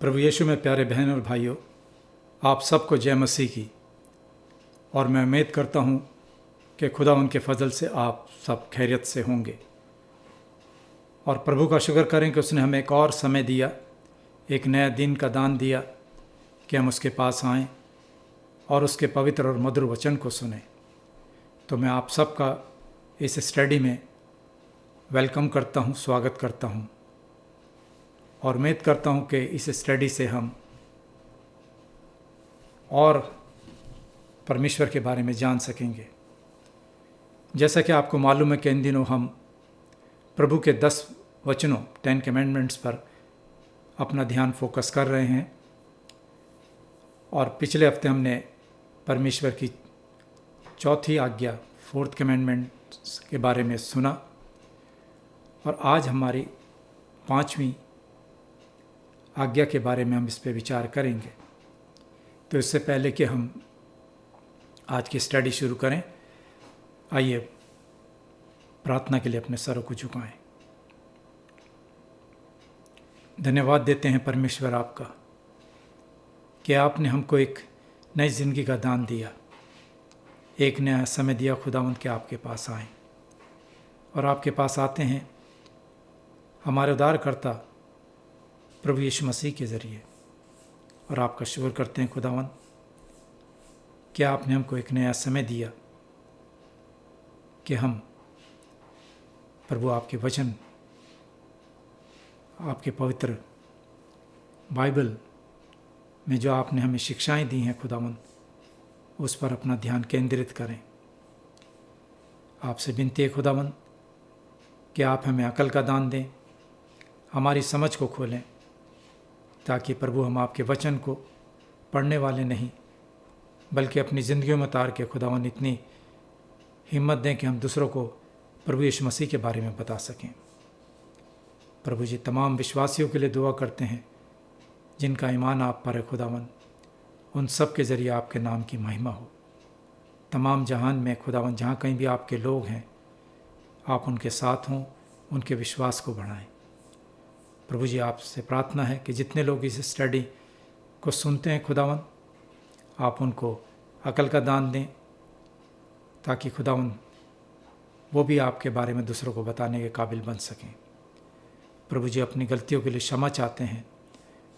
प्रभु यीशु में प्यारे बहन और भाइयों, आप सबको जय मसीह की। और मैं उम्मीद करता हूँ कि खुदा उनके फजल से आप सब खैरियत से होंगे और प्रभु का शुक्र करें कि उसने हमें एक और समय दिया, एक नया दिन का दान दिया कि हम उसके पास आएँ और उसके पवित्र और मधुर वचन को सुनें। तो मैं आप सबका इस स्टडी में वेलकम करता हूँ, स्वागत करता हूँ और उम्मीद करता हूँ कि इस स्टडी से हम और परमेश्वर के बारे में जान सकेंगे। जैसा कि आपको मालूम है कि इन दिनों हम प्रभु के 10 वचनों 10 कमेंडमेंट्स पर अपना ध्यान फोकस कर रहे हैं और पिछले हफ्ते हमने परमेश्वर की चौथी आज्ञा 4th कमेंडमेंट के बारे में सुना और आज हमारी 5वीं आज्ञा के बारे में हम इस पर विचार करेंगे। तो इससे पहले कि हम आज की स्टडी शुरू करें, आइए प्रार्थना के लिए अपने सरों को झुकाएं। धन्यवाद देते हैं परमेश्वर आपका कि आपने हमको एक नई ज़िंदगी का दान दिया, एक नया समय दिया खुदावंद के आपके पास आएँ और आपके पास आते हैं हमारे उद्धारकर्ता प्रभु यीशु मसीह के ज़रिए और आपका शुक्र करते हैं खुदावंद कि आपने हमको एक नया समय दिया कि हम प्रभु आपके वचन, आपके पवित्र बाइबल में जो आपने हमें शिक्षाएं दी हैं खुदावंद, उस पर अपना ध्यान केंद्रित करें। आपसे विनती है खुदावंद कि आप हमें अकल का दान दें, हमारी समझ को खोलें, ताकि प्रभु हम आपके वचन को पढ़ने वाले नहीं बल्कि अपनी ज़िंदगियों में उतार के खुदावंद इतनी हिम्मत दें कि हम दूसरों को प्रभु यीशु मसीह के बारे में बता सकें। प्रभु जी, तमाम विश्वासियों के लिए दुआ करते हैं जिनका ईमान आप पर है खुदावंद, उन सब के ज़रिए आपके नाम की महिमा हो। तमाम जहान में खुदावंद जहाँ कहीं भी आपके लोग हैं, आप उनके साथ हों, उनके विश्वास को बढ़ाएं। प्रभु जी, आपसे प्रार्थना है कि जितने लोग इस स्टडी को सुनते हैं खुदावंद, आप उनको अकल का दान दें ताकि खुदावंद वो भी आपके बारे में दूसरों को बताने के काबिल बन सकें। प्रभु जी, अपनी गलतियों के लिए क्षमा चाहते हैं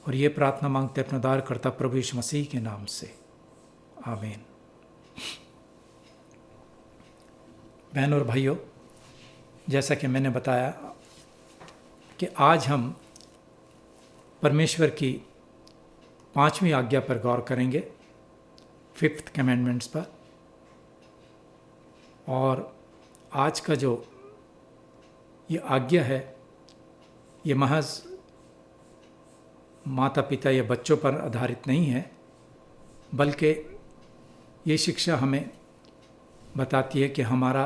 और ये प्रार्थना मांगते अपना उद्धारकर्ता प्रभु यीशु मसीह के नाम से, आमीन। बहनों और भाइयों, जैसा कि मैंने बताया कि आज हम परमेश्वर की 5वीं आज्ञा पर गौर करेंगे, 5th कमेंडमेंट्स पर। और आज का जो ये आज्ञा है, ये महज माता पिता या बच्चों पर आधारित नहीं है, बल्कि ये शिक्षा हमें बताती है कि हमारा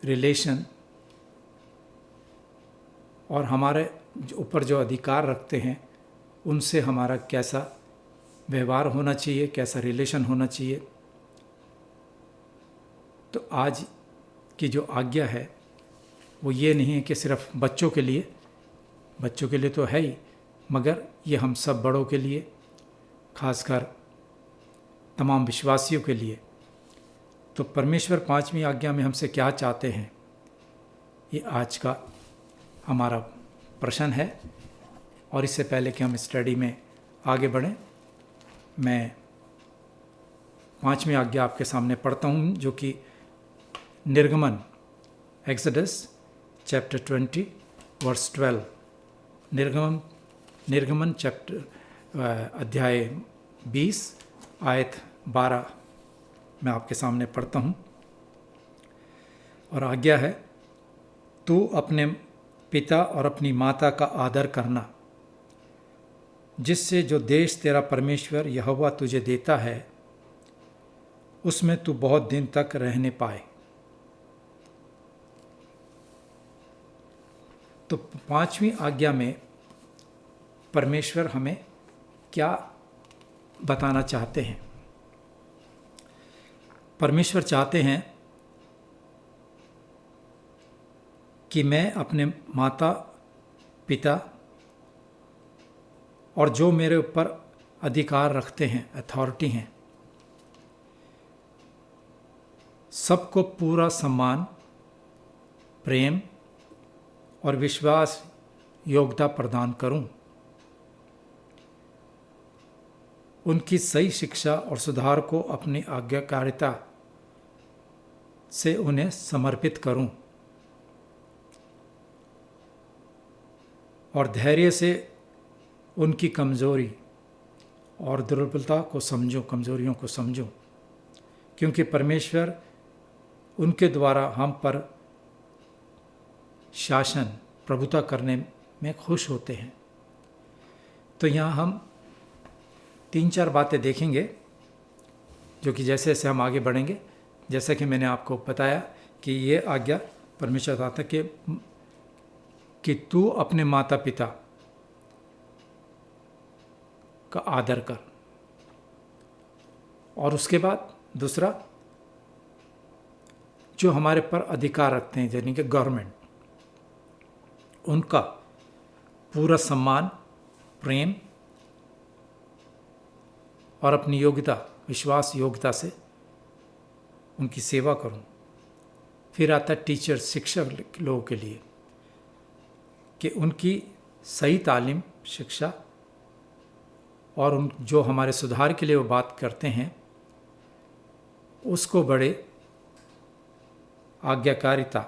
रिलेशन और हमारे ऊपर जो अधिकार रखते हैं उनसे हमारा कैसा व्यवहार होना चाहिए, कैसा रिलेशन होना चाहिए। तो आज की जो आज्ञा है वो ये नहीं है कि सिर्फ बच्चों के लिए तो है ही, मगर ये हम सब बड़ों के लिए, खासकर तमाम विश्वासियों के लिए। तो परमेश्वर 5वीं आज्ञा में हमसे क्या चाहते हैं, ये आज का हमारा प्रश्न है। और इससे पहले कि हम स्टडी में आगे बढ़ें, मैं 5वीं आज्ञा आपके सामने पढ़ता हूँ, जो कि निर्गमन, एक्सोडस चैप्टर 20 वर्स 12, निर्गमन चैप्टर अध्याय 20 आयत 12 मैं आपके सामने पढ़ता हूँ। और आज्ञा है, तू अपने पिता और अपनी माता का आदर करना, जिससे जो देश तेरा परमेश्वर यहोवा तुझे देता है उसमें तू बहुत दिन तक रहने पाए। तो 5वीं आज्ञा में परमेश्वर हमें क्या बताना चाहते हैं? परमेश्वर चाहते हैं कि मैं अपने माता पिता और जो मेरे ऊपर अधिकार रखते हैं, अथॉरिटी हैं, सबको पूरा सम्मान, प्रेम और विश्वास योग्यता प्रदान करूं। उनकी सही शिक्षा और सुधार को अपनी आज्ञाकारिता से उन्हें समर्पित करूं और धैर्य से उनकी कमजोरी और दुर्बलता को समझूं, कमजोरियों को समझूं, क्योंकि परमेश्वर उनके द्वारा हम पर शासन, प्रभुता करने में खुश होते हैं। तो यहाँ हम 3-4 बातें देखेंगे जो कि जैसे जैसे हम आगे बढ़ेंगे, जैसा कि मैंने आपको बताया कि ये आज्ञा परमेश्वर दाता कि तू अपने माता पिता का आदर कर, और उसके बाद दूसरा, जो हमारे पर अधिकार रखते हैं यानी कि गवर्नमेंट, उनका पूरा सम्मान, प्रेम और अपनी योग्यता, विश्वास योग्यता से उनकी सेवा करूं। फिर आता है टीचर, शिक्षक लोगों के लिए कि उनकी सही तालीम, शिक्षा और उन जो हमारे सुधार के लिए वो बात करते हैं उसको बड़े आज्ञाकारिता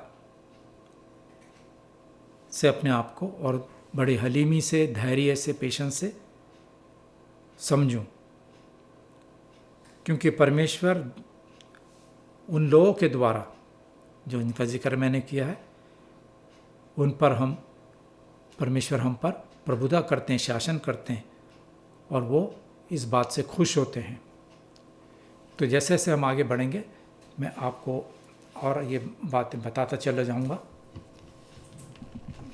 से अपने आप को और बड़े हलीमी से, धैर्य से, पेशेंस से समझूं, क्योंकि परमेश्वर उन लोगों के द्वारा जो इनका जिक्र मैंने किया है उन पर परमेश्वर हम पर प्रभुता करते हैं, शासन करते हैं, और वो इस बात से खुश होते हैं। तो जैसे जैसे हम आगे बढ़ेंगे मैं आपको और ये बातें बताता चला जाऊंगा,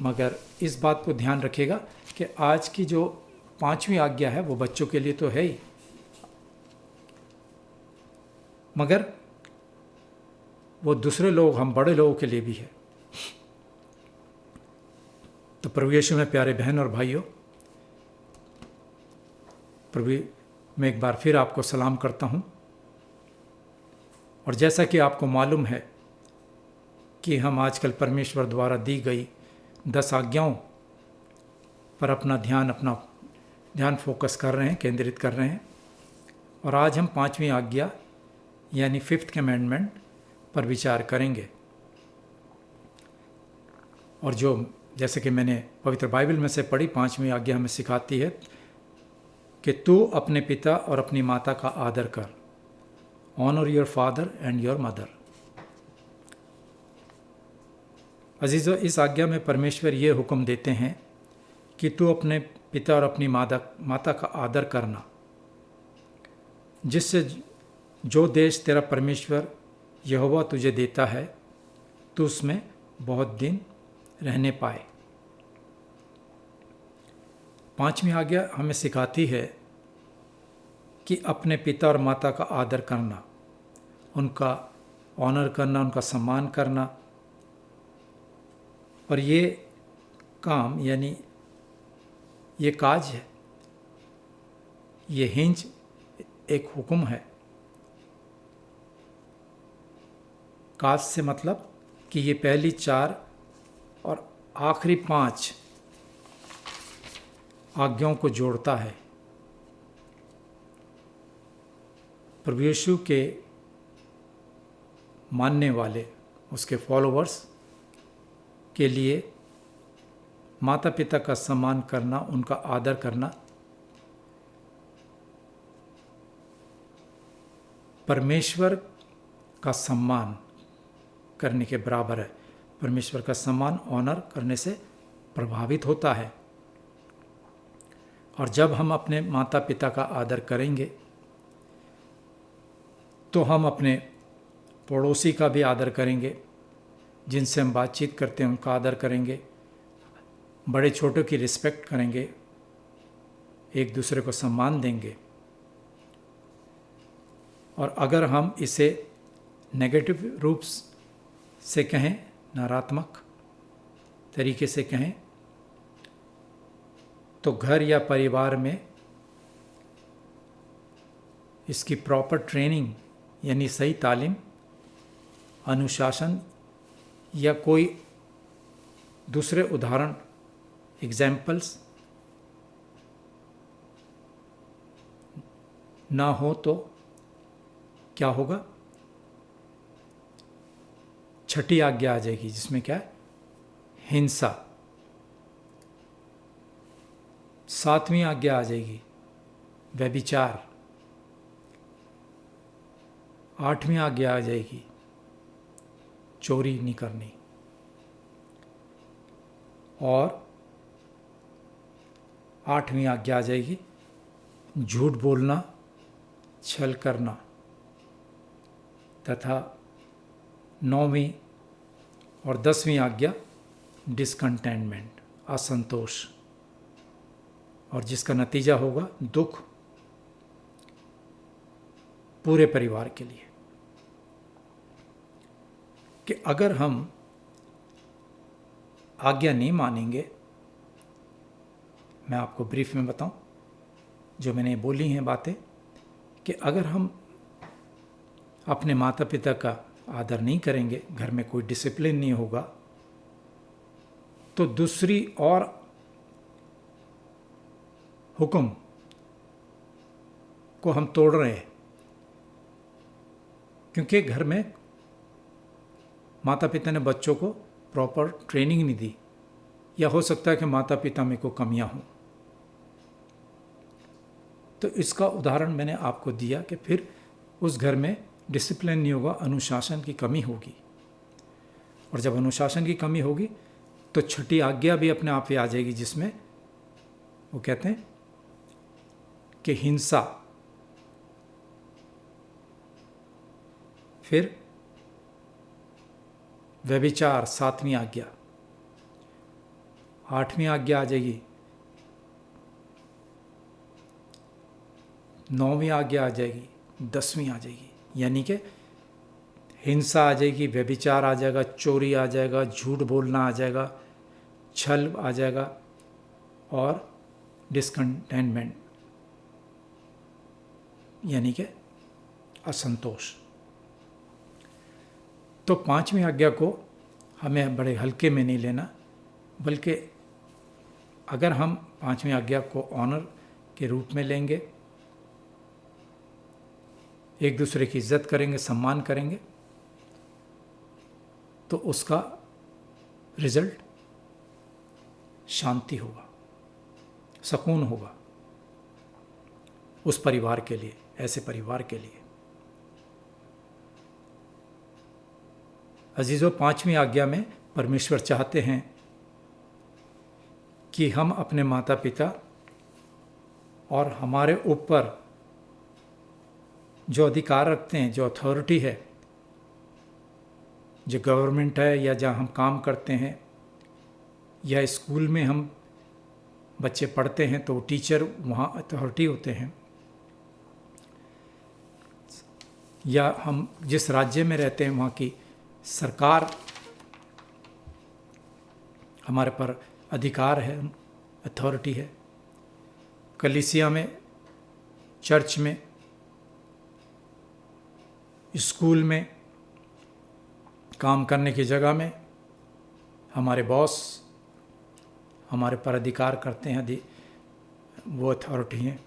मगर इस बात को ध्यान रखिएगा कि आज की जो 5वीं आज्ञा है वो बच्चों के लिए तो है ही, मगर वो दूसरे लोग, हम बड़े लोगों के लिए भी है। तो प्रभु यीशु में प्यारे बहन और भाइयों, प्रभु मैं एक बार फिर आपको सलाम करता हूं। और जैसा कि आपको मालूम है कि हम आजकल परमेश्वर द्वारा दी गई 10 आज्ञाओं पर अपना ध्यान फोकस कर रहे हैं, केंद्रित कर रहे हैं। और आज हम 5वीं आज्ञा यानी 5th कमेंडमेंट पर विचार करेंगे। और जो जैसे कि मैंने पवित्र बाइबल में से पढ़ी, 5वीं आज्ञा हमें सिखाती है कि तू अपने पिता और अपनी माता का आदर कर। Honour your father and your mother. अजीज़ों, इस आज्ञा में परमेश्वर ये हुक्म देते हैं कि तू अपने पिता और अपनी माता का आदर करना, जिससे जो देश तेरा परमेश्वर यहोवा तुझे देता है तू उसमें बहुत दिन रहने पाए। 5वीं आज्ञा हमें सिखाती है कि अपने पिता और माता का आदर करना, उनका ऑनर करना, उनका सम्मान करना। और ये काम यानी ये काज है, ये हिंज एक हुक्म है। काज से मतलब कि ये पहली 4 और आखिरी 5 आज्ञाओं को जोड़ता है। प्रभु यीशु के मानने वाले, उसके फॉलोवर्स के लिए माता पिता का सम्मान करना, उनका आदर करना परमेश्वर का सम्मान करने के बराबर है। परमेश्वर का सम्मान, ऑनर करने से प्रभावित होता है। और जब हम अपने माता पिता का आदर करेंगे तो हम अपने पड़ोसी का भी आदर करेंगे, जिनसे हम बातचीत करते हैं उनका आदर करेंगे, बड़े छोटों की रिस्पेक्ट करेंगे, एक दूसरे को सम्मान देंगे। और अगर हम इसे नेगेटिव रूप से कहें, नकारात्मक तरीके से कहें, तो घर या परिवार में इसकी प्रॉपर ट्रेनिंग यानी सही तालीम, अनुशासन या कोई दूसरे उदाहरण एग्जाम्पल्स ना हो तो क्या होगा? छठी आज्ञा आ जाएगी, जिसमें क्या है? हिंसा। सातवीं आज्ञा आ जाएगी, व्यभिचार। आठवीं आज्ञा आ जाएगी, चोरी नहीं करनी। और आठवीं आज्ञा आ जाएगी, झूठ बोलना, छल करना। तथा 9वीं और 10वीं आज्ञा डिसकंटेनमेंट, असंतोष, और जिसका नतीजा होगा दुख पूरे परिवार के लिए। कि अगर हम आज्ञा नहीं मानेंगे, मैं आपको ब्रीफ में बताऊं जो मैंने बोली हैं बातें, कि अगर हम अपने माता पिता का आदर नहीं करेंगे, घर में कोई डिसिप्लिन नहीं होगा, तो दूसरी और हुक्म को हम तोड़ रहे हैं। क्योंकि घर में माता पिता ने बच्चों को प्रॉपर ट्रेनिंग नहीं दी, या हो सकता है कि माता पिता में को कमियां हों। तो इसका उदाहरण मैंने आपको दिया कि फिर उस घर में डिसिप्लिन नहीं होगा, अनुशासन की कमी होगी। और जब अनुशासन की कमी होगी तो छठी आज्ञा भी अपने आप ही आ जाएगी, जिसमें वो कहते हैं कि हिंसा। फिर व्यभिचार, 7वीं आज्ञा। 8वीं आज्ञा आ जाएगी, 9वीं आज्ञा आ जाएगी, 10वीं आ जाएगी। यानी कि हिंसा आ जाएगी, व्यभिचार आ जाएगा, चोरी आ जाएगा, झूठ बोलना आ जाएगा, छल आ जाएगा, और डिसकंटेनमेंट यानी कि असंतोष। तो 5वीं आज्ञा को हमें बड़े हल्के में नहीं लेना, बल्कि अगर हम 5वीं आज्ञा को ऑनर के रूप में लेंगे, एक दूसरे की इज्जत करेंगे, सम्मान करेंगे, तो उसका रिजल्ट शांति होगा, सुकून होगा उस परिवार के लिए, ऐसे परिवार के लिए। अजीजों, 5वीं आज्ञा में परमेश्वर चाहते हैं कि हम अपने माता पिता और हमारे ऊपर जो अधिकार रखते हैं, जो अथॉरिटी है, जो गवर्नमेंट है, या जहाँ हम काम करते हैं, या स्कूल में हम बच्चे पढ़ते हैं तो टीचर वहाँ अथॉरिटी होते हैं, या हम जिस राज्य में रहते हैं वहाँ की सरकार हमारे पर अधिकार है, अथॉरिटी है। कलीसिया में, चर्च में, स्कूल में, काम करने की जगह में हमारे बॉस हमारे पर अधिकार करते हैं, वो अथॉरिटी हैं।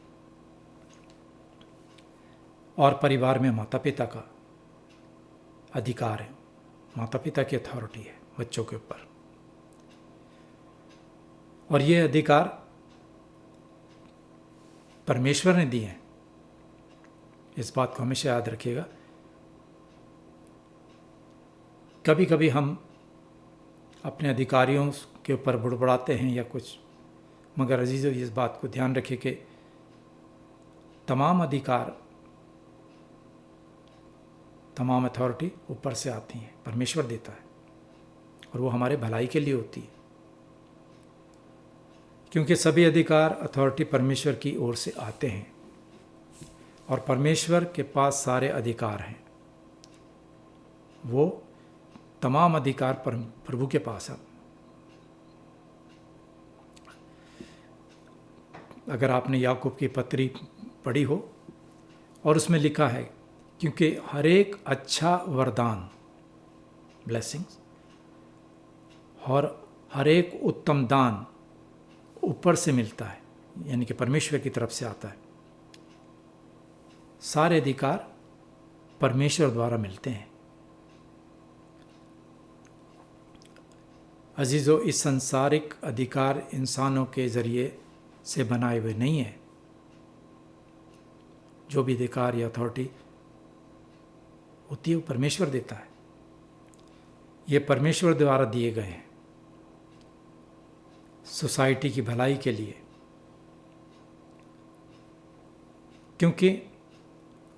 और परिवार में माता पिता का अधिकार है, माता पिता की अथॉरिटी है बच्चों के ऊपर। और ये अधिकार परमेश्वर ने दिए हैं, इस बात को हमेशा याद रखिएगा। कभी कभी हम अपने अधिकारियों के ऊपर बुड़बुड़ाते हैं या कुछ, मगर अजीज़ों, इस बात को ध्यान रखिए कि तमाम अधिकार, तमाम अथॉरिटी ऊपर से आती हैं, परमेश्वर देता है, और वो हमारे भलाई के लिए होती है। क्योंकि सभी अधिकार, अथॉरिटी परमेश्वर की ओर से आते हैं, और परमेश्वर के पास सारे अधिकार हैं। वो तमाम अधिकार प्रभु के पास है। अगर आपने याकूब की पत्री पढ़ी हो, और उसमें लिखा है क्योंकि हर एक अच्छा वरदान ब्लेसिंग्स और हर एक उत्तम दान ऊपर से मिलता है, यानी कि परमेश्वर की तरफ से आता है। सारे अधिकार परमेश्वर द्वारा मिलते हैं। अजीजों, इस सांसारिक अधिकार इंसानों के जरिए से बनाए हुए नहीं है। जो भी अधिकार या अथॉरिटी होती है वो परमेश्वर देता है। ये परमेश्वर द्वारा दिए गए हैं सोसाइटी की भलाई के लिए, क्योंकि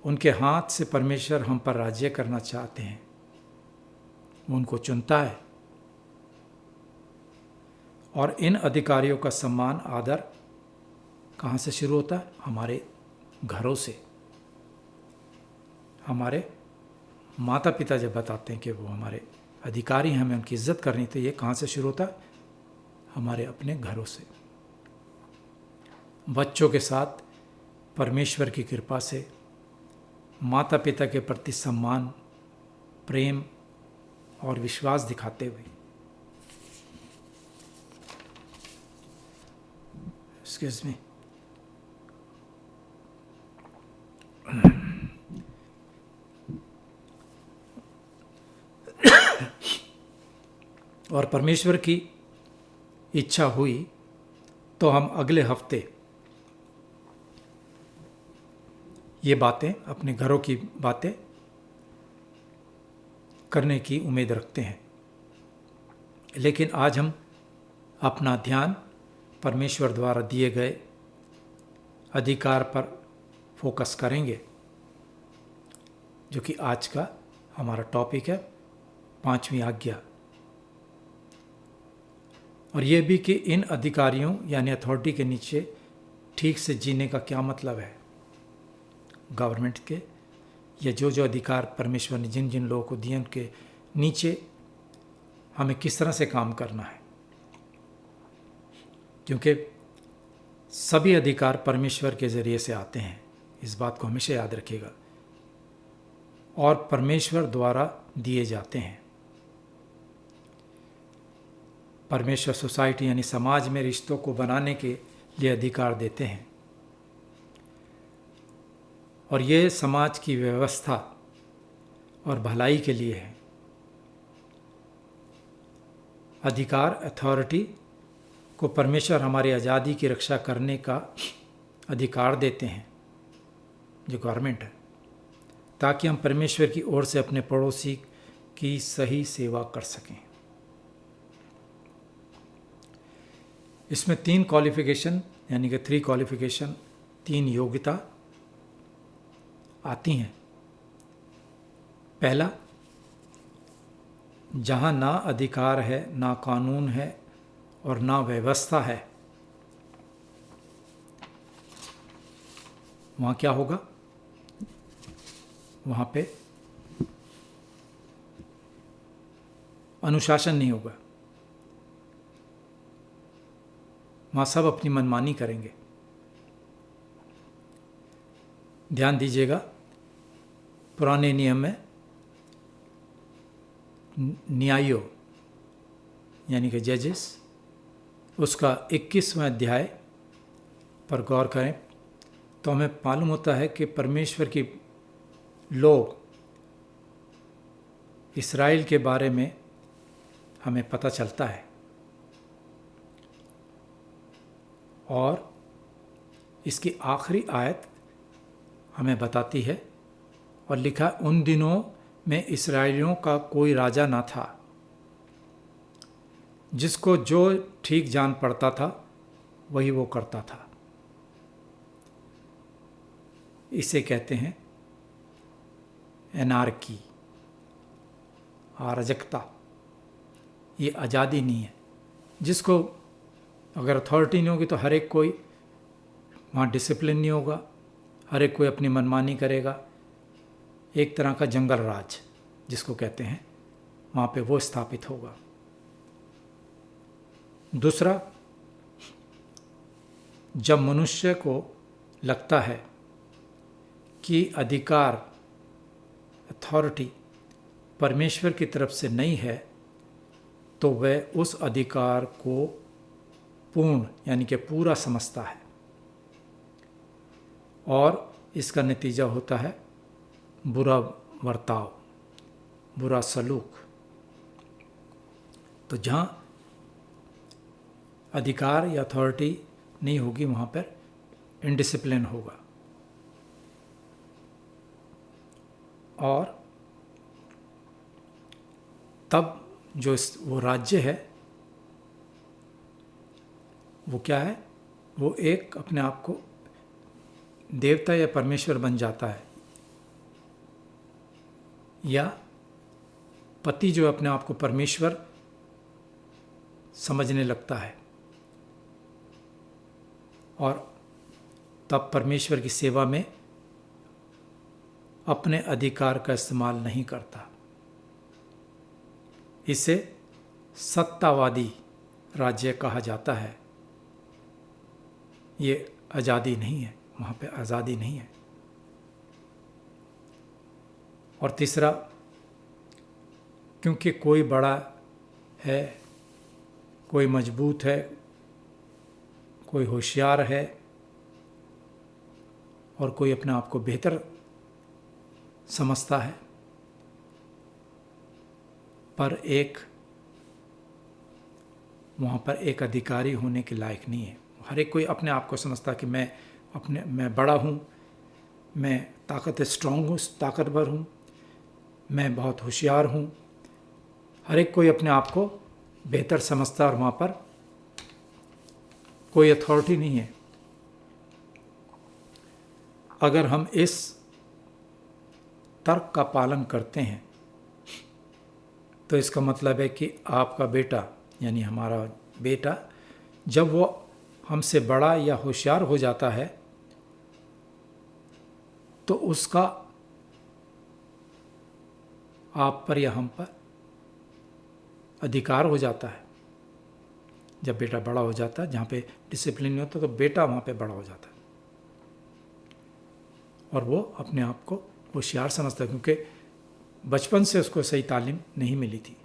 उनके हाथ से परमेश्वर हम पर राज्य करना चाहते हैं। वो उनको चुनता है और इन अधिकारियों का सम्मान आदर कहाँ से शुरू होता है? हमारे घरों से। हमारे माता पिता जब बताते हैं कि वो हमारे अधिकारी हैं, हमें उनकी इज्जत करनी, तो ये कहाँ से शुरू होता है? हमारे अपने घरों से। बच्चों के साथ परमेश्वर की कृपा से माता पिता के प्रति सम्मान, प्रेम और विश्वास दिखाते हुए। Excuse me. और परमेश्वर की इच्छा हुई तो हम अगले हफ्ते ये बातें, अपने घरों की बातें करने की उम्मीद रखते हैं। लेकिन आज हम अपना ध्यान परमेश्वर द्वारा दिए गए अधिकार पर फोकस करेंगे, जो कि आज का हमारा टॉपिक है, 5वीं आज्ञा। और ये भी कि इन अधिकारियों यानी अथॉरिटी के नीचे ठीक से जीने का क्या मतलब है। गवर्नमेंट के या जो जो अधिकार परमेश्वर ने जिन जिन लोगों को दिए, उनके नीचे हमें किस तरह से काम करना है, क्योंकि सभी अधिकार परमेश्वर के ज़रिए से आते हैं। इस बात को हमेशा याद रखिएगा, और परमेश्वर द्वारा दिए जाते हैं। परमेश्वर सोसाइटी यानी समाज में रिश्तों को बनाने के लिए अधिकार देते हैं, और ये समाज की व्यवस्था और भलाई के लिए है। अधिकार, अथॉरिटी को परमेश्वर हमारी आज़ादी की रक्षा करने का अधिकार देते हैं, जो गवर्नमेंट है, ताकि हम परमेश्वर की ओर से अपने पड़ोसी की सही सेवा कर सकें। इसमें 3 क्वालिफिकेशन यानी कि 3 क्वालिफिकेशन, 3 योग्यता आती हैं। पहला, जहाँ ना अधिकार है, ना कानून है और ना व्यवस्था है, वहाँ क्या होगा? वहाँ पे अनुशासन नहीं होगा। वहाँ सब अपनी मनमानी करेंगे। ध्यान दीजिएगा, पुराने नियम में न्यायों यानी कि जजेस, उसका 21वां अध्याय पर गौर करें तो हमें मालूम होता है कि परमेश्वर की लोग इस्राएल के बारे में हमें पता चलता है। और इसकी आखिरी आयत हमें बताती है, और लिखा, उन दिनों में इस्राएलियों का कोई राजा ना था, जिसको जो ठीक जान पड़ता था वही वो करता था। इसे कहते हैं एनार्की, अराजकता। ये आज़ादी नहीं है। जिसको अगर अथॉरिटी नहीं होगी तो हर एक कोई, वहाँ डिसिप्लिन नहीं होगा, हर एक कोई अपनी मनमानी करेगा। एक तरह का जंगल राज जिसको कहते हैं, वहाँ पे वो स्थापित होगा। दूसरा, जब मनुष्य को लगता है कि अधिकार, अथॉरिटी परमेश्वर की तरफ से नहीं है, तो वह उस अधिकार को पूर्ण यानी कि पूरा समझता है और इसका नतीजा होता है बुरा बर्ताव, बुरा सलूक। तो जहाँ अधिकार या अथॉरिटी नहीं होगी वहाँ पर इनडिसिप्लिन होगा और तब जो वो राज्य है वो क्या है, वो एक अपने आप को देवता या परमेश्वर बन जाता है, या पति जो अपने आप को परमेश्वर समझने लगता है और तब परमेश्वर की सेवा में अपने अधिकार का इस्तेमाल नहीं करता। इसे सत्तावादी राज्य कहा जाता है। ये आज़ादी नहीं है, वहाँ पे आज़ादी नहीं है। और तीसरा, क्योंकि कोई बड़ा है, कोई मजबूत है, कोई होशियार है और कोई अपने आप को बेहतर समझता है, पर वहाँ पर एक अधिकारी होने के लायक नहीं है। हर एक कोई अपने आप को समझता कि मैं बड़ा हूँ, मैं स्ट्रांग हूँ, ताकतवर हूँ, मैं बहुत होशियार हूँ। हर एक कोई अपने आप को बेहतर समझता और वहाँ पर कोई अथॉरिटी नहीं है। अगर हम इस तर्क का पालन करते हैं तो इसका मतलब है कि आपका बेटा यानी हमारा बेटा जब वो हमसे बड़ा या होशियार हो जाता है तो उसका आप पर या हम पर अधिकार हो जाता है। जब बेटा बड़ा हो जाता है, जहाँ पे डिसिप्लिन नहीं होता तो बेटा वहाँ पे बड़ा हो जाता है और वो अपने आप को होशियार समझता है, क्योंकि बचपन से उसको सही तालीम नहीं मिली थी।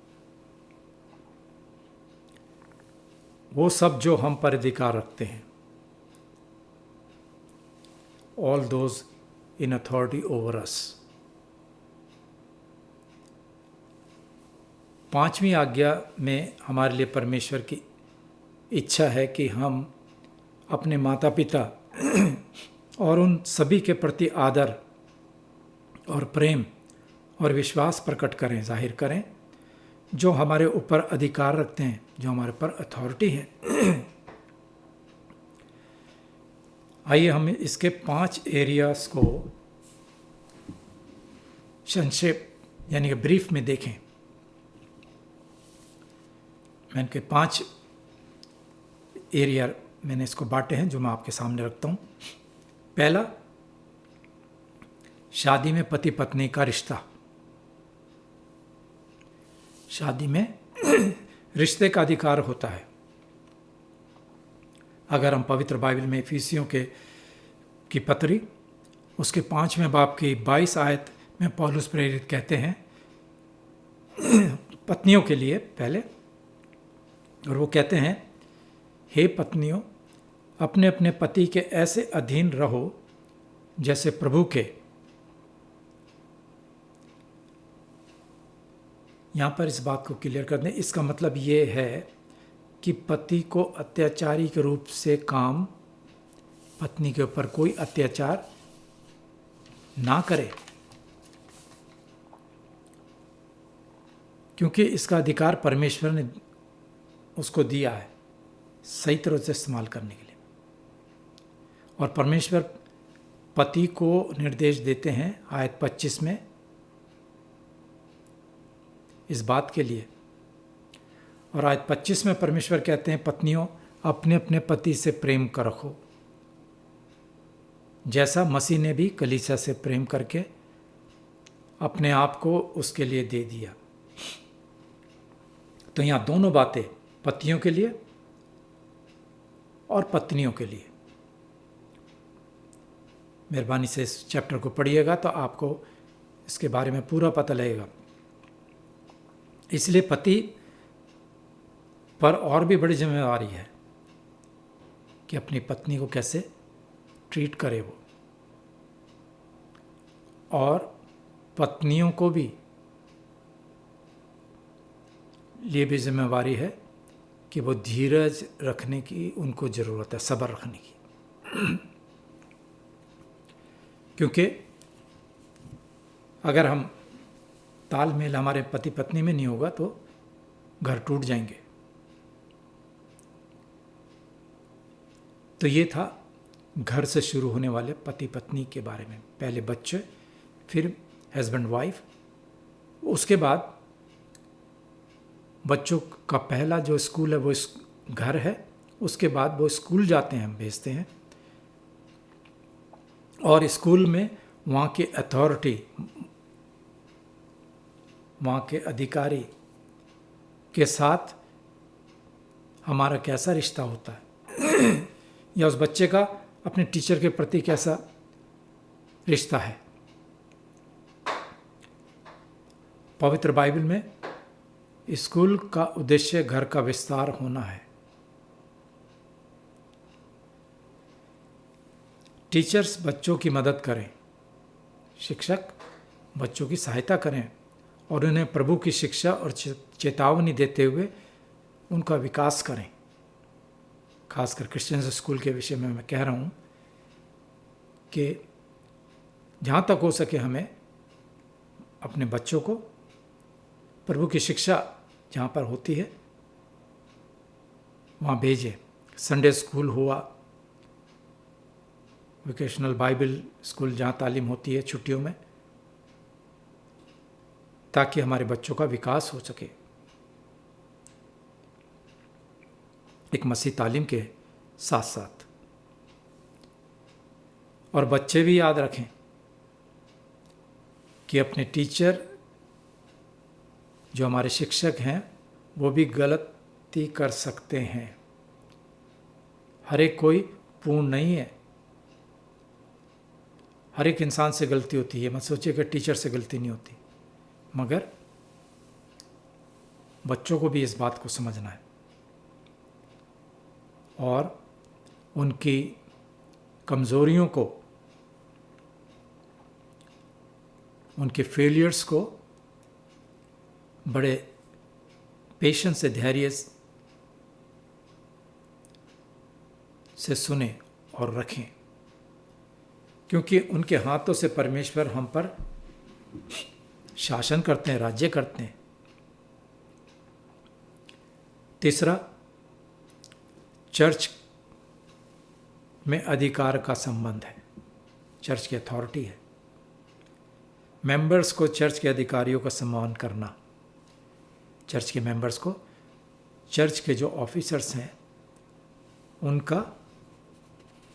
वो सब जो हम पर अधिकार रखते हैं, all those in authority over us. 5वीं आज्ञा में हमारे लिए परमेश्वर की इच्छा है कि हम अपने माता पिता और उन सभी के प्रति आदर और प्रेम और विश्वास प्रकट करें, जाहिर करें, जो हमारे ऊपर अधिकार रखते हैं, जो हमारे ऊपर अथॉरिटी है। आइए हम इसके 5 एरियाज को संक्षेप यानी कि ब्रीफ में देखें। मैंने के 5 एरिया मैंने इसको बांटे हैं जो मैं आपके सामने रखता हूँ। पहला, शादी में पति पत्नी का रिश्ता। शादी में रिश्ते का अधिकार होता है। अगर हम पवित्र बाइबल में इफिसियों की पत्री उसके 5वें बाब की 22 आयत में पौलुस प्रेरित कहते हैं पत्नियों के लिए पहले, और वो कहते हैं, हे पत्नियों, अपने अपने पति के ऐसे अधीन रहो जैसे प्रभु के। यहाँ पर इस बात को क्लियर कर दें, इसका मतलब ये है कि पति को अत्याचारी के रूप से काम पत्नी के ऊपर कोई अत्याचार ना करे, क्योंकि इसका अधिकार परमेश्वर ने उसको दिया है सही तरह से इस्तेमाल करने के लिए। और परमेश्वर पति को निर्देश देते हैं आयत 25 में इस बात के लिए, और आयत 25 में परमेश्वर कहते हैं, पत्नियों अपने अपने पति से प्रेम कर रखो, जैसा मसीह ने भी कलीसिया से प्रेम करके अपने आप को उसके लिए दे दिया। तो यहाँ दोनों बातें पतियों के लिए और पत्नियों के लिए। मेहरबानी से इस चैप्टर को पढ़िएगा तो आपको इसके बारे में पूरा पता लगेगा। इसलिए पति पर और भी बड़ी जिम्मेदारी है कि अपनी पत्नी को कैसे ट्रीट करे वो, और पत्नियों को भी ये भी जिम्मेवारी है कि वो धीरज रखने की उनको ज़रूरत है, सब्र रखने की। क्योंकि अगर हम तालमेल हमारे पति पत्नी में नहीं होगा तो घर टूट जाएंगे। तो ये था घर से शुरू होने वाले पति पत्नी के बारे में। पहले बच्चे, फिर हस्बैंड वाइफ, उसके बाद बच्चों का पहला जो स्कूल है वो घर है, उसके बाद वो स्कूल जाते हैं, हम भेजते हैं, और स्कूल में वहाँ की अथॉरिटी, वहाँ के अधिकारी के साथ हमारा कैसा रिश्ता होता है या उस बच्चे का अपने टीचर के प्रति कैसा रिश्ता है। पवित्र बाइबल में स्कूल का उद्देश्य घर का विस्तार होना है। टीचर्स बच्चों की मदद करें, शिक्षक बच्चों की सहायता करें और उन्हें प्रभु की शिक्षा और चेतावनी देते हुए उनका विकास करें। खासकर क्रिश्चियन स्कूल के विषय में मैं कह रहा हूँ कि जहाँ तक हो सके हमें अपने बच्चों को प्रभु की शिक्षा जहाँ पर होती है वहाँ भेजें। संडे स्कूल हुआ, वोकेशनल बाइबल स्कूल जहाँ तालीम होती है छुट्टियों में, ताकि हमारे बच्चों का विकास हो सके एक मसीह तालीम के साथ साथ। और बच्चे भी याद रखें कि अपने टीचर जो हमारे शिक्षक हैं वो भी गलती कर सकते हैं। हर एक कोई पूर्ण नहीं है, हर एक इंसान से गलती होती है। मत सोचिए कि टीचर से गलती नहीं होती, मगर बच्चों को भी इस बात को समझना है और उनकी कमज़ोरियों को, उनके फेलियर्स को बड़े पेशेंस से, धैर्य से सुने और रखें, क्योंकि उनके हाथों से परमेश्वर हम पर शासन करते हैं, राज्य करते हैं। तीसरा, चर्च में अधिकार का संबंध है, चर्च की अथॉरिटी है। मेंबर्स को चर्च के अधिकारियों का सम्मान करना, चर्च के मेंबर्स को, चर्च के जो ऑफिसर्स हैं उनका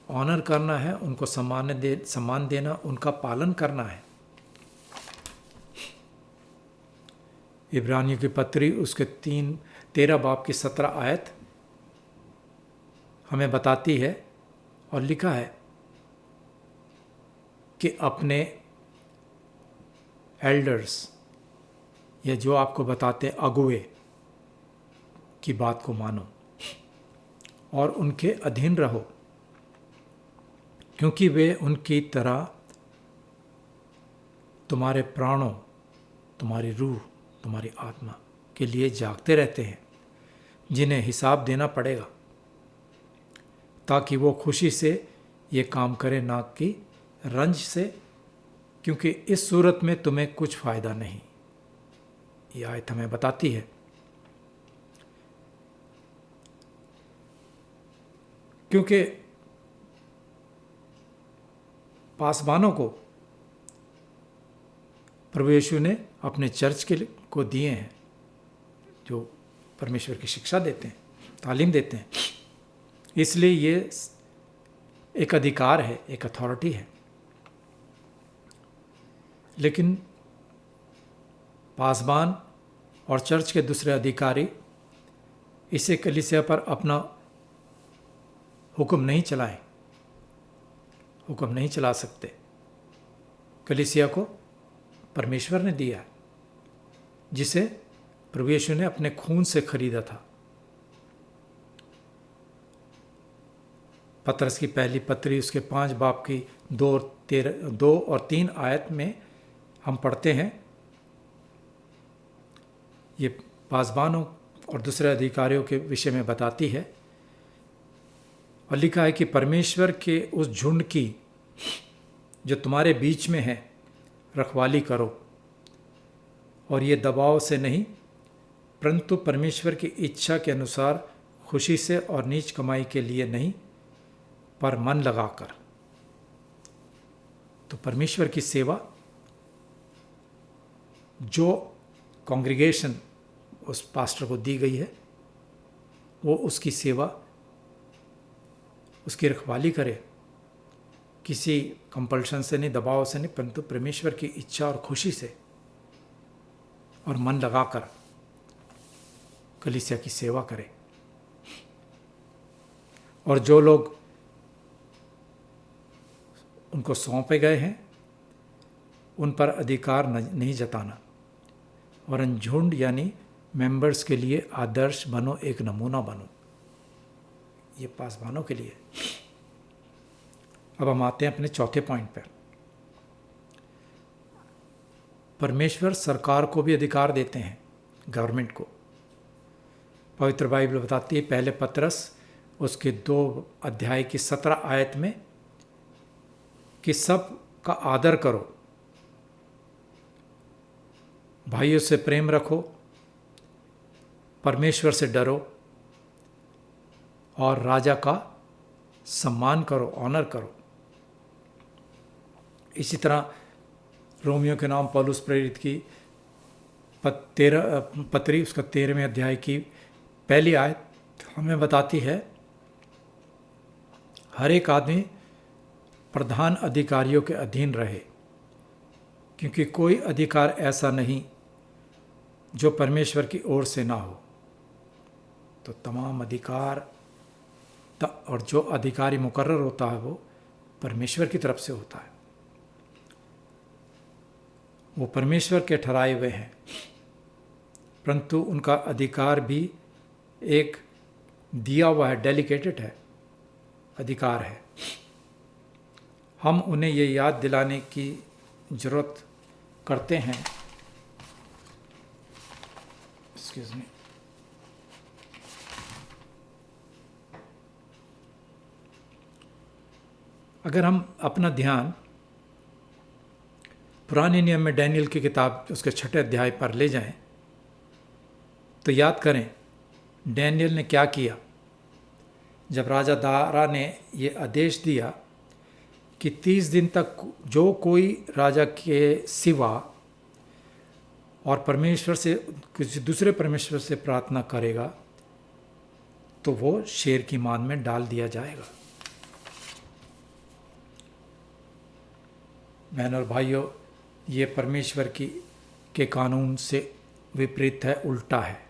ऑनर करना है, उनको सम्मान देना, उनका पालन करना है। इब्रानियों की पत्री उसके 13 बाब की 17 आयत हमें बताती है और लिखा है कि अपने एल्डर्स या जो आपको बताते अगुवे की बात को मानो और उनके अधीन रहो, क्योंकि वे उनकी तरह तुम्हारे प्राणों, तुम्हारी रूह, तुम्हारी आत्मा के लिए जागते रहते हैं, जिन्हें हिसाब देना पड़ेगा, ताकि वो खुशी से ये काम करें, ना कि रंज से, क्योंकि इस सूरत में तुम्हें कुछ फ़ायदा नहीं। ये आयत हमें बताती है। क्योंकि पासबानों को प्रभु यीशु ने अपने चर्च के को दिए हैं, जो परमेश्वर की शिक्षा देते हैं, तालीम देते हैं। इसलिए ये एक अधिकार है, एक अथॉरिटी है। लेकिन पासबान और चर्च के दूसरे अधिकारी इसे कलीसिया पर अपना हुक्म नहीं चलाएं, हुक्म नहीं चला सकते। कलीसिया को परमेश्वर ने दिया है, जिसे प्रभु यीशु ने अपने खून से खरीदा था। पतरस की पहली पत्री उसके 5 बाब की 2 और 3 आयत में हम पढ़ते हैं, ये पासबानों और दूसरे अधिकारियों के विषय में बताती है। और लिखा है कि परमेश्वर के उस झुंड की जो तुम्हारे बीच में है रखवाली करो, और ये दबाव से नहीं परंतु परमेश्वर की इच्छा के अनुसार खुशी से और नीच कमाई के लिए नहीं, पर मन लगाकर। तो परमेश्वर की सेवा जो कांग्रीगेशन उस पास्टर को दी गई है, वो उसकी सेवा, उसकी रखवाली करे, किसी कंपल्शन से नहीं, दबाव से नहीं, परंतु परमेश्वर की इच्छा और खुशी से और मन लगाकर कलीसिया की सेवा करे। और जो लोग उनको सौंपे गए हैं उन पर अधिकार नहीं जताना, वरन झुंड यानी मेंबर्स के लिए आदर्श बनो, एक नमूना बनो। ये पासबानों के लिए। अब हम आते हैं अपने चौथे पॉइंट पर। परमेश्वर सरकार को भी अधिकार देते हैं, गवर्नमेंट को। पवित्र बाइबल बताती है, पहले पतरस उसके 2 अध्याय की 17 आयत में, कि सब का आदर करो, भाइयों से प्रेम रखो, परमेश्वर से डरो और राजा का सम्मान करो, ऑनर करो। इसी तरह रोमियो के नाम पौलुस प्रेरित की पत्री उसका 13वें अध्याय की पहली आयत हमें बताती है, हर एक आदमी प्रधान अधिकारियों के अधीन रहे, क्योंकि कोई अधिकार ऐसा नहीं जो परमेश्वर की ओर से ना हो। तो तमाम अधिकार और जो अधिकारी मुकर्रर होता है वो परमेश्वर की तरफ से होता है, वो परमेश्वर के ठहराए हुए हैं, परंतु उनका अधिकार भी एक दिया हुआ है, डेलिकेटेड है, अधिकार है। हम उन्हें ये याद दिलाने की ज़रूरत करते हैं, एक्सक्यूज़ मी, अगर हम अपना ध्यान पुराने नियम में डैनियल की किताब उसके 6 अध्याय पर ले जाएं, तो याद करें डैनियल ने क्या किया। जब राजा दारा ने ये आदेश दिया कि 30 दिन तक जो कोई राजा के सिवा और परमेश्वर से, किसी दूसरे परमेश्वर से प्रार्थना करेगा तो वो शेर की मान में डाल दिया जाएगा। बहनों और भाइयों, ये परमेश्वर के कानून से विपरीत है, उल्टा है।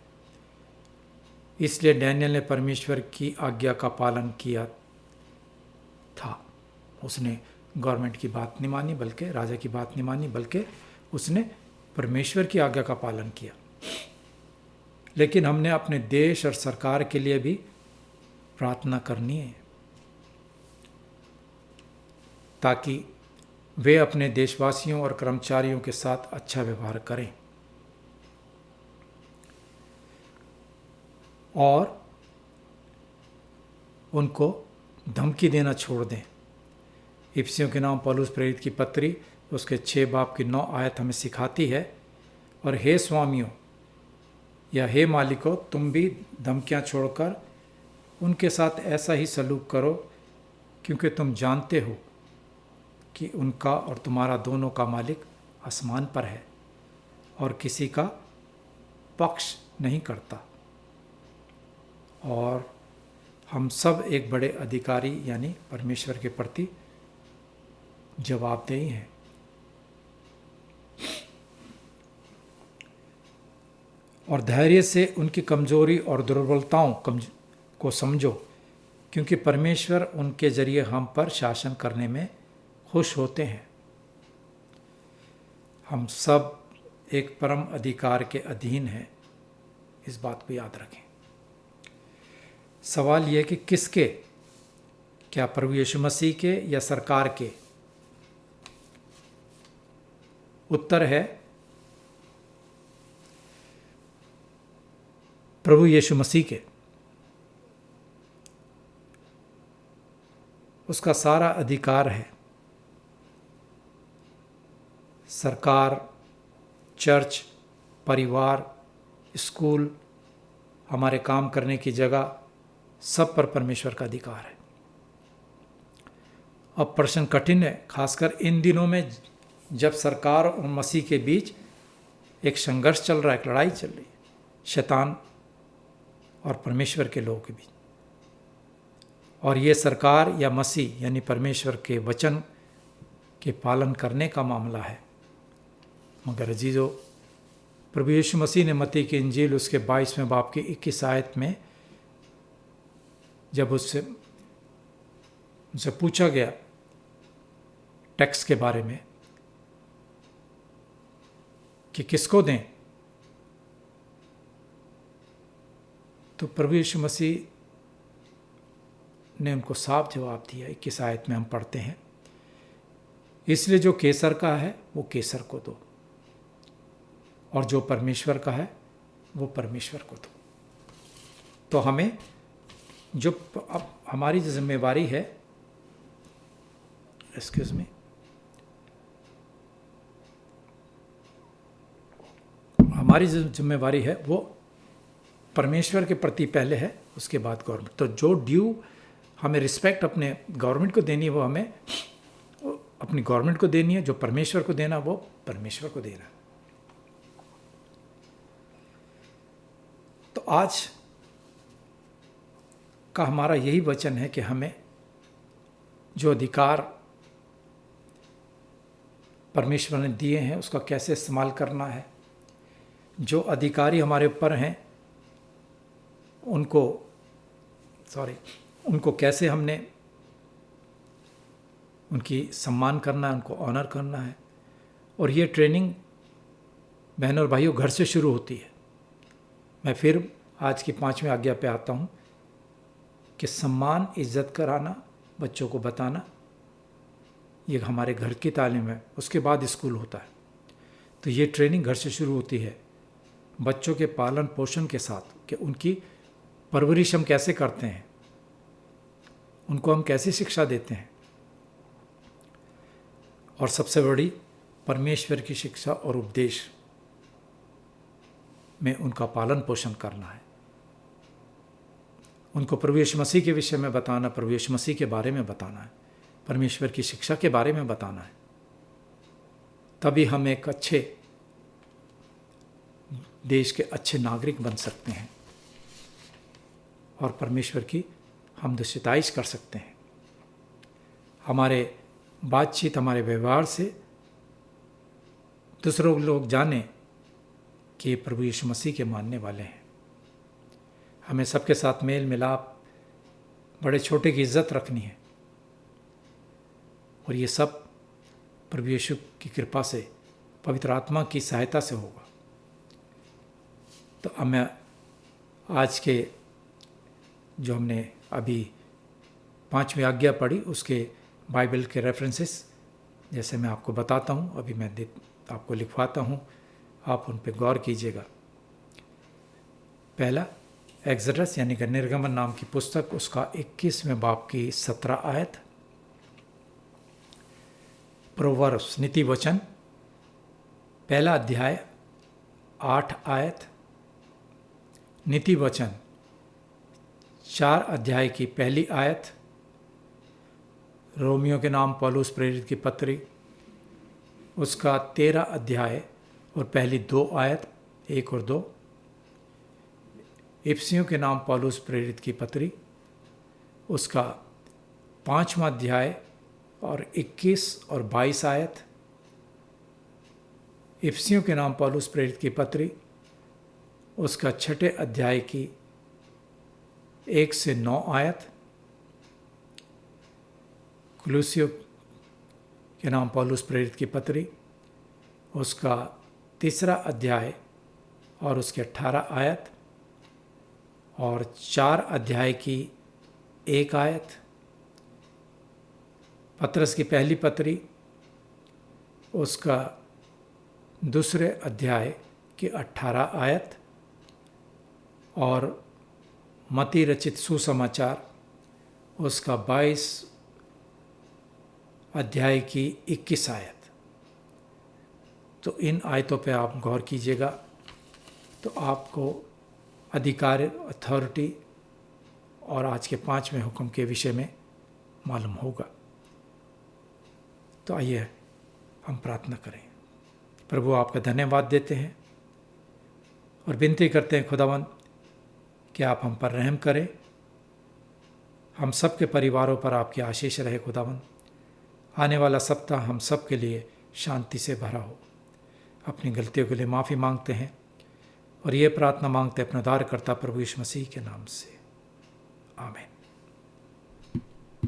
इसलिए डैनियल ने परमेश्वर की आज्ञा का पालन किया था। उसने गवर्नमेंट की बात नहीं मानी, बल्कि राजा की बात नहीं मानी, बल्कि उसने परमेश्वर की आज्ञा का पालन किया। लेकिन हमने अपने देश और सरकार के लिए भी प्रार्थना करनी है, ताकि वे अपने देशवासियों और कर्मचारियों के साथ अच्छा व्यवहार करें और उनको धमकी देना छोड़ दें। इफिसियों के नाम पौलुस प्रेरित की पत्री उसके 6 बाब की 9 आयत हमें सिखाती है, और हे स्वामियों या हे मालिकों, तुम भी धमकियां छोड़कर उनके साथ ऐसा ही सलूक करो, क्योंकि तुम जानते हो कि उनका और तुम्हारा दोनों का मालिक आसमान पर है और किसी का पक्ष नहीं करता, और हम सब एक बड़े अधिकारी यानी परमेश्वर के प्रति जवाबदेही हैं। और धैर्य से उनकी कमजोरी और दुर्बलताओं को समझो, क्योंकि परमेश्वर उनके जरिए हम पर शासन करने में खुश होते हैं। हम सब एक परम अधिकार के अधीन हैं, इस बात को याद रखें। सवाल यह कि किसके, क्या प्रभु यीशु मसीह के या सरकार के? उत्तर है प्रभु यीशु मसीह के। उसका सारा अधिकार है। सरकार, चर्च, परिवार, स्कूल, हमारे काम करने की जगह, सब पर परमेश्वर का अधिकार है। अब प्रश्न कठिन है, खासकर इन दिनों में जब सरकार और मसीह के बीच एक संघर्ष चल रहा है, एक लड़ाई चल रही है, शैतान और परमेश्वर के लोगों के बीच। और ये सरकार या मसीह यानी परमेश्वर के वचन के पालन करने का मामला है। मगर अजीजों, प्रभु यीशु मसीह ने मत्ती की इंजील उसके 22वें बाब की 21 आयत में जब उससे पूछा गया टैक्स के बारे में कि किसको दें, तो प्रभु यीशु मसीह ने उनको साफ जवाब दिया। 21 आयत में हम पढ़ते हैं, इसलिए जो केसर का है वो केसर को दो, और जो परमेश्वर का है वो परमेश्वर को दो। तो हमें जो अब हमारी जिम्मेवारी है, एक्सक्यूज मी, हमारी जिम्मेवारी है वो परमेश्वर के प्रति पहले है, उसके बाद गवर्नमेंट। तो जो ड्यू हमें रिस्पेक्ट अपने गवर्नमेंट को देनी है वो हमें अपनी गवर्नमेंट को देनी है, जो परमेश्वर को देना वो परमेश्वर को देना है। तो आज का हमारा यही वचन है कि हमें जो अधिकार परमेश्वर ने दिए हैं उसका कैसे इस्तेमाल करना है। जो अधिकारी हमारे ऊपर हैं उनको कैसे हमने उनकी सम्मान करना है, उनको ऑनर करना है। और ये ट्रेनिंग बहनों और भाइयों घर से शुरू होती है। मैं फिर आज की 5वीं आज्ञा पे आता हूँ कि सम्मान, इज्जत कराना, बच्चों को बताना, ये हमारे घर की तालीम है। उसके बाद स्कूल होता है। तो ये ट्रेनिंग घर से शुरू होती है, बच्चों के पालन पोषण के साथ, कि उनकी परवरिश हम कैसे करते हैं, उनको हम कैसे शिक्षा देते हैं। और सबसे बड़ी परमेश्वर की शिक्षा और उपदेश में उनका पालन पोषण करना है। उनको प्रभु यीशु मसीह के विषय में बताना, प्रभु यीशु मसीह के बारे में बताना है, परमेश्वर की शिक्षा के बारे में बताना है। तभी हम एक अच्छे देश के अच्छे नागरिक बन सकते हैं और परमेश्वर की हम सिताइश कर सकते हैं। हमारे बातचीत, हमारे व्यवहार से दूसरों लोग जाने कि ये प्रभु यीशु मसीह के मानने वाले हैं। हमें सबके साथ मेल मिलाप, बड़े छोटे की इज्जत रखनी है। और ये सब प्रभु यीशु की कृपा से, पवित्र आत्मा की सहायता से होगा। तो अब मैं आज के जो हमने अभी 5वीं आज्ञा पढ़ी उसके बाइबल के रेफरेंसेस जैसे मैं आपको बताता हूँ, अभी मैं आपको लिखवाता हूँ, आप उन पे गौर कीजिएगा। पहला एक्सोडस यानी कि निर्गमन नाम की पुस्तक, उसका 21वें बाब की 17 आयत। प्रोवर्ब्स नीति वचन, पहला अध्याय 8 आयत। नीति वचन 4 अध्याय की पहली आयत। रोमियो के नाम पौलुस प्रेरित की पत्री, उसका 13 अध्याय और पहली 2 आयत, 1 और 2। इफिसियों के नाम पौलुस प्रेरित की पत्री, उसका 5वां अध्याय और 21 और 22 आयत। इफिसियों के नाम पौलुस प्रेरित की पत्री, उसका 6 अध्याय की 1 से 9 आयत। कुलुसियों के नाम पौलुस प्रेरित की पत्री, उसका 3 अध्याय और उसके 18 आयत और 4 अध्याय की 1 आयत। पत्रस की पहली पत्री, उसका 2 अध्याय की 18 आयत और मत्ती रचित सुसमाचार, उसका 22 अध्याय की 21 आयत। तो इन आयतों पे आप गौर कीजिएगा तो आपको अधिकार, अथॉरिटी और आज के 5वें हुक्म के विषय में मालूम होगा। तो आइए हम प्रार्थना करें। प्रभु, आपका धन्यवाद देते हैं और विनती करते हैं खुदावंद कि आप हम पर रहम करें, हम सब के परिवारों पर आपकी आशीष रहे खुदावंद। आने वाला सप्ताह हम सब के लिए शांति से भरा हो। अपनी गलतियों के लिए माफ़ी मांगते हैं और ये प्रार्थना मांगते हैं अपने उद्धारकर्ता प्रभु यीशु मसीह के नाम से, आमीन।